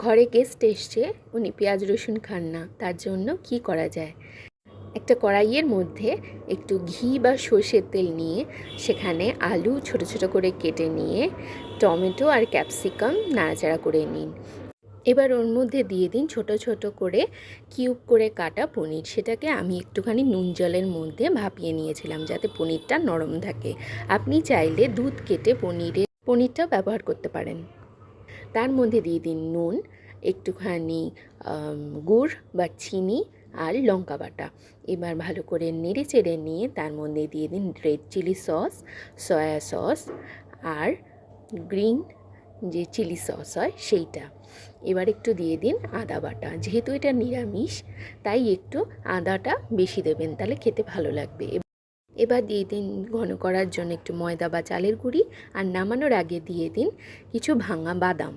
ঘরে গেস্ট এসছে, উনি পেঁয়াজ রসুন খান না, তার জন্য কি করা যায়। একটা কড়াইয়ের মধ্যে একটু ঘি বা সর্ষের তেল নিয়ে সেখানে আলু ছোট ছোট করে কেটে নিয়ে টমেটো আর ক্যাপসিকাম নাড়াচাড়া করে নিন। এবার ওর মধ্যে দিয়ে দিন ছোট ছোট করে কিউব করে কাটা পনির। সেটাকে আমি একটুখানি নুন জলের মধ্যে ভাপিয়ে নিয়েছিলাম যাতে পনিরটা নরম থাকে। আপনি চাইলে দুধ কেটে পনিরটা ব্যবহার করতে পারেন। তার মধ্যে দিয়ে দিন নুন, একটুখানি গুড় বা চিনি আর লঙ্কা বাটা। এবার ভালো করে নেড়ে চেড়ে নিয়ে তার মধ্যে দিয়ে দিন red chilli sauce, soya sauce আর গ্রিন যে চিলি সস হয় সেইটা। এবার একটু দিয়ে দিন আদা বাটা। যেহেতু এটা নিরামিষ তাই একটু আদাটা বেশি দেবেন, তাহলে খেতে ভালো লাগবে। এবার দিয়ে দিন ঘন করার জন্য একটু ময়দা বা চালের গুঁড়ি, আর নামানোর আগে দিয়ে দিন কিছু ভাঙা বাদাম।